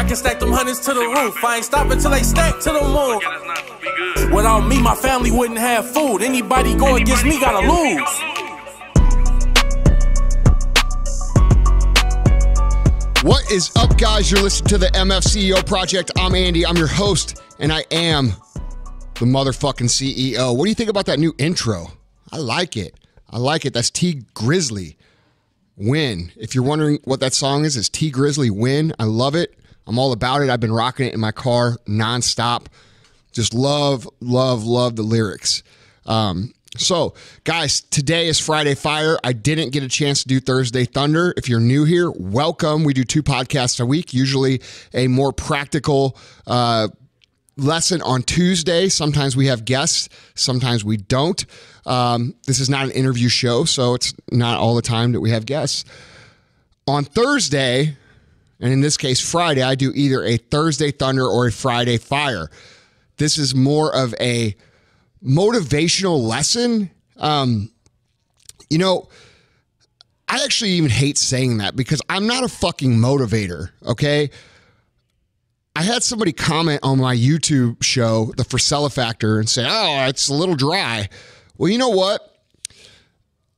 I can stack them hundreds to the roof. I ain't stopping till they stack to the moon. Without me, my family wouldn't have food. Anybody go against me gotta lose. What is up, guys? You're listening to the MFCEO Project. I'm Andy. I'm your host, and I am the motherfucking CEO. What do you think about that new intro? I like it. I like it. That's T Grizzly. Win. If you're wondering what that song is, it's T Grizzly Win. I love it. I'm all about it. I've been rocking it in my car nonstop. Just love the lyrics. So, guys, today is Friday Fire. I didn't get a chance to do Thursday Thunder. If you're new here, welcome. We do 2 podcasts a week, usually a more practical lesson on Tuesday. Sometimes we have guests, sometimes we don't. This is not an interview show, so it's not all the time that we have guests. On Thursday, and in this case Friday, I do either a Thursday Thunder or a Friday Fire. This is more of a motivational lesson. You know, I actually even hate saying that because I'm not a fucking motivator, okay? I had somebody comment on my YouTube show, the Frisella Factor, and say, oh, it's a little dry. Well, you know what?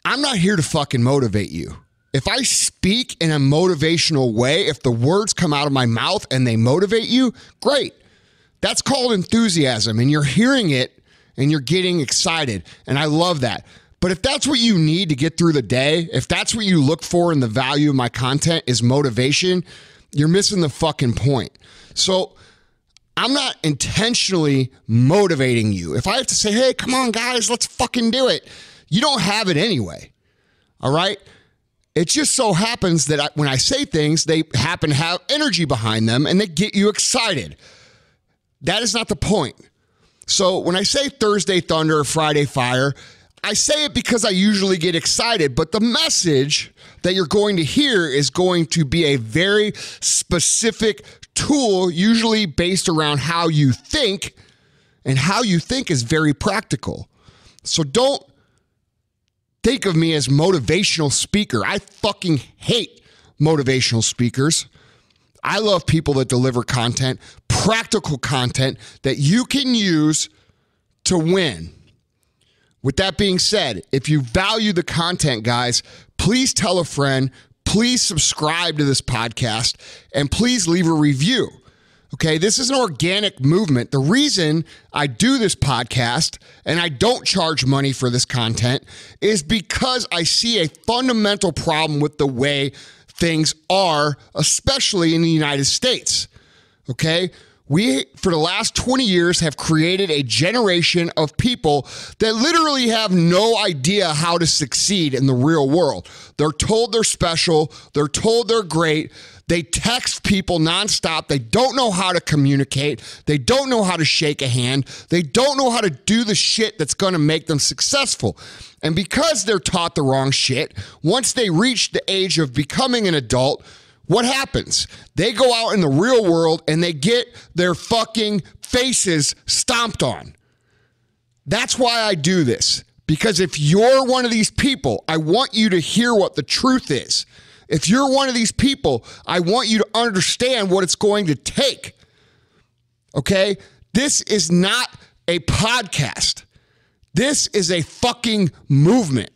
I'm not here to fucking motivate you. If I speak in a motivational way, if the words come out of my mouth and they motivate you, great. That's called enthusiasm, and you're hearing it and you're getting excited, and I love that. But if that's what you need to get through the day, if that's what you look for in the value of my content is motivation, you're missing the fucking point. So I'm not intentionally motivating you. If I have to say, hey, come on, guys, let's fucking do it, you don't have it anyway, all right? It just so happens that when I say things, they happen to have energy behind them and they get you excited. That is not the point. So when I say Thursday Thunder or Friday Fire, I say it because I usually get excited, but the message that you're going to hear is going to be a very specific tool, usually based around how you think, and how you think is very practical. So don't think of me as motivational speaker. I fucking hate motivational speakers. I love people that deliver content, practical content that you can use to win. With that being said, if you value the content, guys, please tell a friend, please subscribe to this podcast, and please leave a review. Okay, this is an organic movement. The reason I do this podcast and I don't charge money for this content is because I see a fundamental problem with the way things are, especially in the United States. Okay? We, for the last 20 years, have created a generation of people that literally have no idea how to succeed in the real world. They're told they're special. They're told they're great. They text people nonstop. They don't know how to communicate. They don't know how to shake a hand. They don't know how to do the shit that's going to make them successful. And because they're taught the wrong shit, once they reach the age of becoming an adult, what happens? They go out in the real world and they get their fucking faces stomped on. That's why I do this. Because if you're one of these people, I want you to hear what the truth is. If you're one of these people, I want you to understand what it's going to take. Okay? This is not a podcast. This is a fucking movement.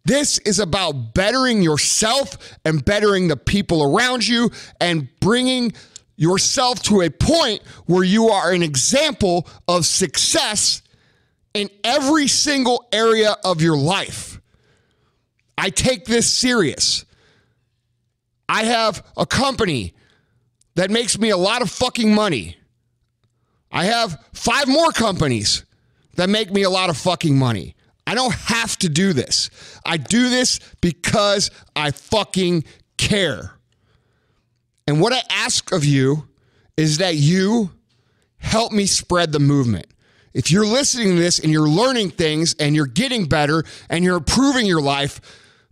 This is about bettering yourself and bettering the people around you and bringing yourself to a point where you are an example of success in every single area of your life. I take this serious. I have a company that makes me a lot of fucking money. I have 5 more companies that make me a lot of fucking money. I don't have to do this. I do this because I fucking care. And what I ask of you is that you help me spread the movement. If you're listening to this and you're learning things and you're getting better and you're improving your life,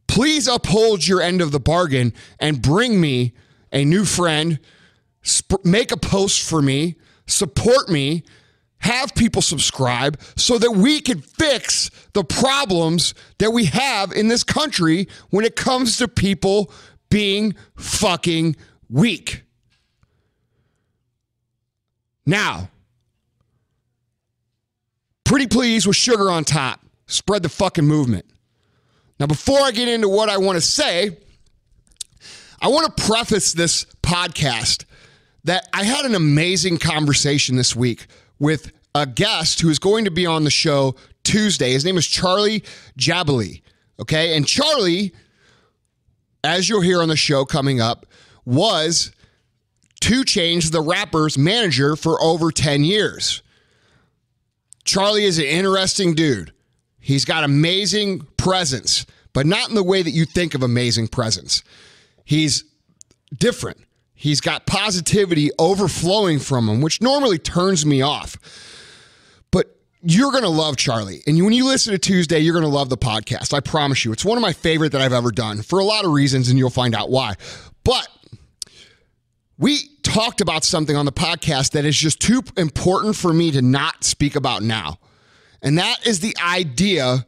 please uphold your end of the bargain and bring me a new friend, make a post for me, support me, have people subscribe so that we can fix the problems that we have in this country when it comes to people being fucking weak. Now, pretty please with sugar on top. Spread the fucking movement. Now, before I get into what I want to say, I want to preface this podcast that I had an amazing conversation this week with a guest who is going to be on the show Tuesday. His name is Charlie Jabali. Okay. And Charlie, as you'll hear on the show coming up, was 2 Chainz, the rapper's manager for over 10 years. Charlie is an interesting dude. He's got amazing presence, but not in the way that you think of amazing presence. He's different. He's got positivity overflowing from him, which normally turns me off. But you're going to love Charlie. And when you listen to Tuesday, you're going to love the podcast. I promise you. It's one of my favorite that I've ever done for a lot of reasons, and you'll find out why. But we talked about something on the podcast that is just too important for me to not speak about now. And that is the idea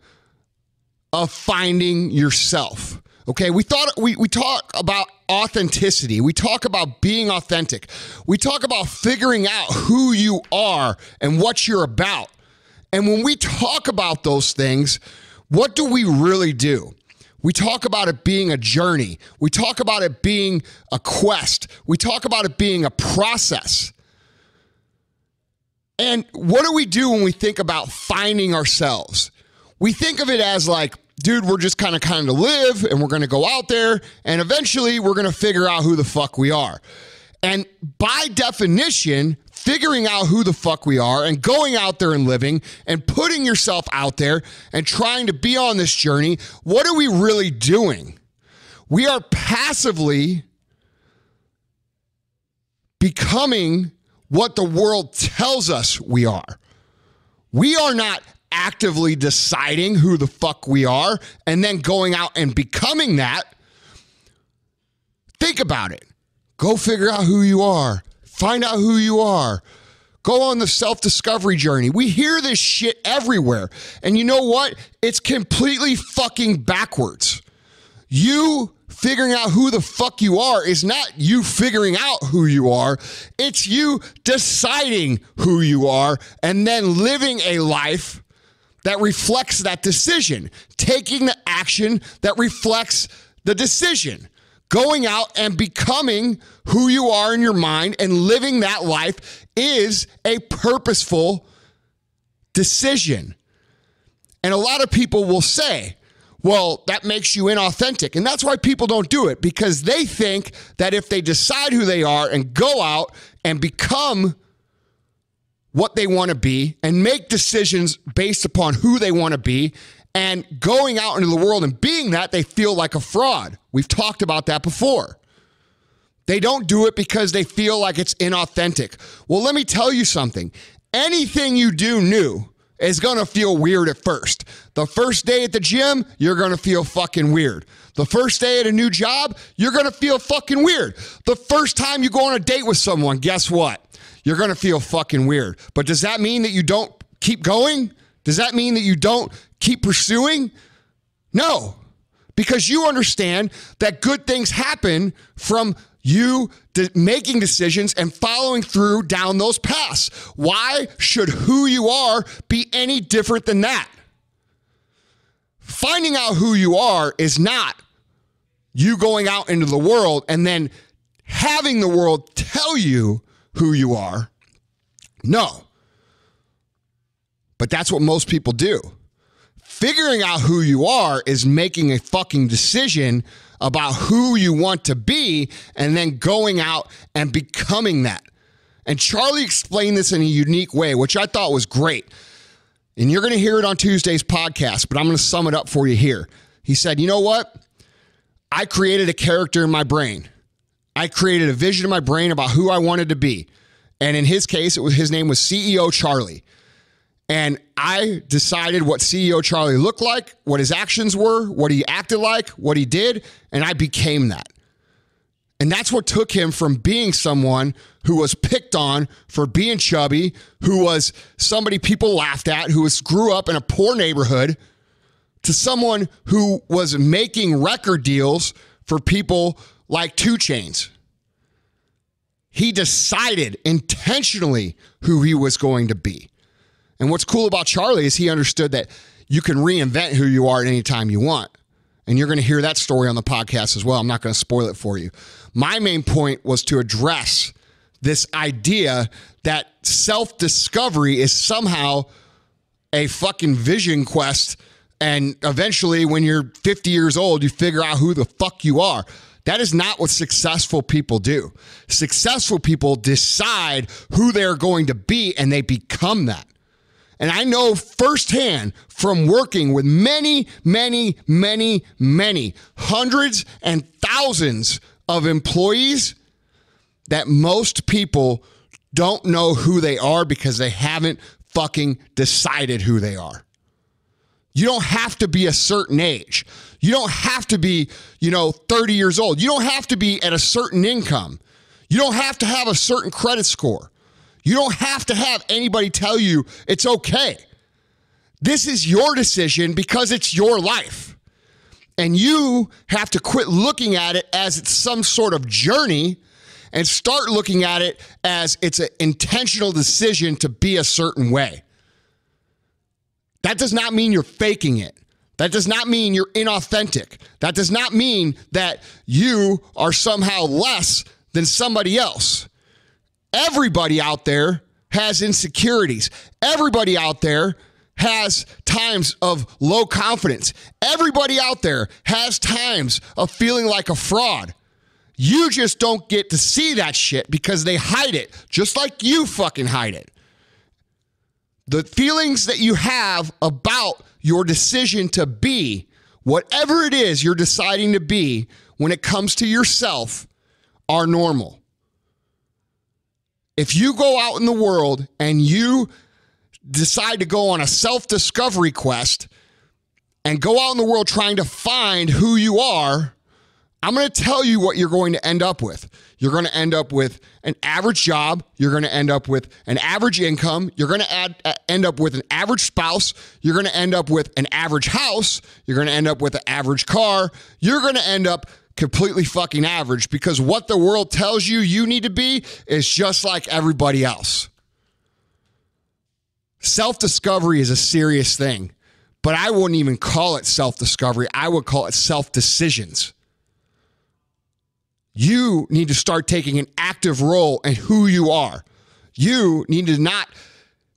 of finding yourself. Okay, we talk about authenticity. We talk about being authentic. We talk about figuring out who you are and what you're about. And when we talk about those things, what do we really do? We talk about it being a journey. We talk about it being a quest. We talk about it being a process. And what do we do when we think about finding ourselves? We think of it as like, dude, we're just kind of live and we're going to go out there and eventually we're going to figure out who the fuck we are. And by definition, figuring out who the fuck we are and going out there and living and putting yourself out there and trying to be on this journey, what are we really doing? We are passively becoming what the world tells us we are. We are not actively deciding who the fuck we are and then going out and becoming that. Think about it. Go figure out who you are. Find out who you are. Go on the self-discovery journey. We hear this shit everywhere. And you know what? It's completely fucking backwards. You figuring out who the fuck you are is not you figuring out who you are. It's you deciding who you are and then living a life that reflects that decision, taking the action that reflects the decision, going out and becoming who you are in your mind and living that life is a purposeful decision. And a lot of people will say, well, that makes you inauthentic. And that's why people don't do it, because they think that if they decide who they are and go out and become what they want to be and make decisions based upon who they want to be and going out into the world and being that, they feel like a fraud. We've talked about that before. They don't do it because they feel like it's inauthentic. Well, let me tell you something. Anything you do new is going to feel weird at first. The first day at the gym, you're going to feel fucking weird. The first day at a new job, you're going to feel fucking weird. The first time you go on a date with someone, guess what? You're going to feel fucking weird. But does that mean that you don't keep going? Does that mean that you don't keep pursuing? No, because you understand that good things happen from you making decisions and following through down those paths. Why should who you are be any different than that? Finding out who you are is not you going out into the world and then having the world tell you who you are. No. But that's what most people do. Figuring out who you are is making a fucking decision about who you want to be and then going out and becoming that. And Charlie explained this in a unique way, which I thought was great. And you're going to hear it on Tuesday's podcast, but I'm going to sum it up for you here. He said, you know what? I created a character in my brain. I created a vision in my brain about who I wanted to be. And in his case, his name was CEO Charlie. And I decided what CEO Charlie looked like, what his actions were, what he acted like, what he did, and I became that. And that's what took him from being someone who was picked on for being chubby, who was somebody people laughed at, who grew up in a poor neighborhood, to someone who was making record deals for people like 2 Chainz. He decided intentionally who he was going to be. And what's cool about Charlie is he understood that you can reinvent who you are at any time you want. And you're going to hear that story on the podcast as well. I'm not going to spoil it for you. My main point was to address this idea that self-discovery is somehow a fucking vision quest, and eventually when you're 50 years old, you figure out who the fuck you are. That is not what successful people do. Successful people decide who they're going to be, and they become that. And I know firsthand from working with many, many, many, many hundreds and thousands of employees that most people don't know who they are because they haven't fucking decided who they are. You don't have to be a certain age. You don't have to be, 30 years old. You don't have to be at a certain income. You don't have to have a certain credit score. You don't have to have anybody tell you it's okay. This is your decision because it's your life. And you have to quit looking at it as it's some sort of journey and start looking at it as it's an intentional decision to be a certain way. That does not mean you're faking it. That does not mean you're inauthentic. That does not mean that you are somehow less than somebody else. Everybody out there has insecurities. Everybody out there has times of low confidence. Everybody out there has times of feeling like a fraud. You just don't get to see that shit because they hide it, just like you fucking hide it. The feelings that you have about your decision to be whatever it is you're deciding to be when it comes to yourself are normal. If you go out in the world and you decide to go on a self-discovery quest and go out in the world trying to find who you are, I'm going to tell you what you're going to end up with. You're going to end up with an average job. You're going to end up with an average income. You're going to end up with an average spouse. You're going to end up with an average house. You're going to end up with an average car. You're going to end up completely fucking average because what the world tells you you need to be is just like everybody else. Self-discovery is a serious thing, but I wouldn't even call it self-discovery. I would call it self-decisions. You need to start taking an active role in who you are. You need to not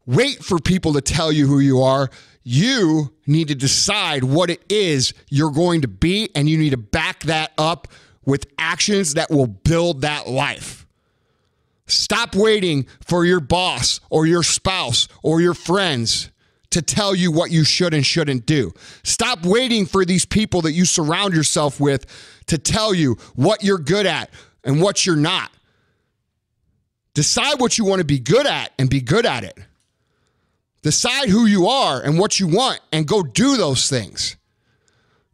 wait for people to tell you who you are. You need to decide what it is you're going to be, and you need to back that up with actions that will build that life. Stop waiting for your boss or your spouse or your friends to tell you what you should and shouldn't do. Stop waiting for these people that you surround yourself with to tell you what you're good at and what you're not. Decide what you want to be good at and be good at it. Decide who you are and what you want and go do those things.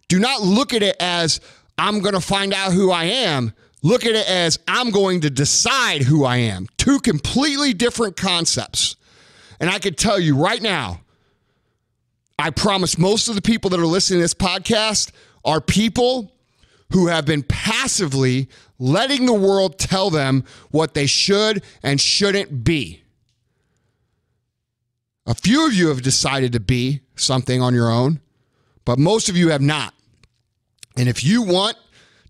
Do not look at it as I'm going to find out who I am. Look at it as I'm going to decide who I am. Two completely different concepts. And I can tell you right now, I promise most of the people that are listening to this podcast are people who have been passively letting the world tell them what they should and shouldn't be. A few of you have decided to be something on your own, but most of you have not. And if you want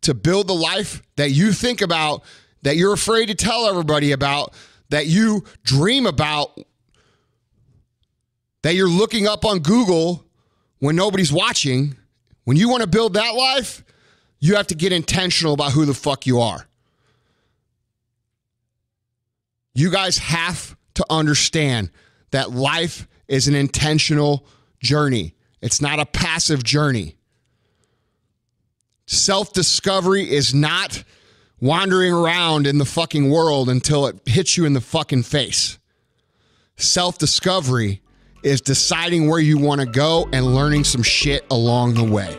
to build the life that you think about, that you're afraid to tell everybody about, that you dream about, that you're looking up on Google when nobody's watching, when you want to build that life, you have to get intentional about who the fuck you are. You guys have to understand that life is an intentional journey. It's not a passive journey. Self-discovery is not wandering around in the fucking world until it hits you in the fucking face. Self-discovery is deciding where you want to go and learning some shit along the way.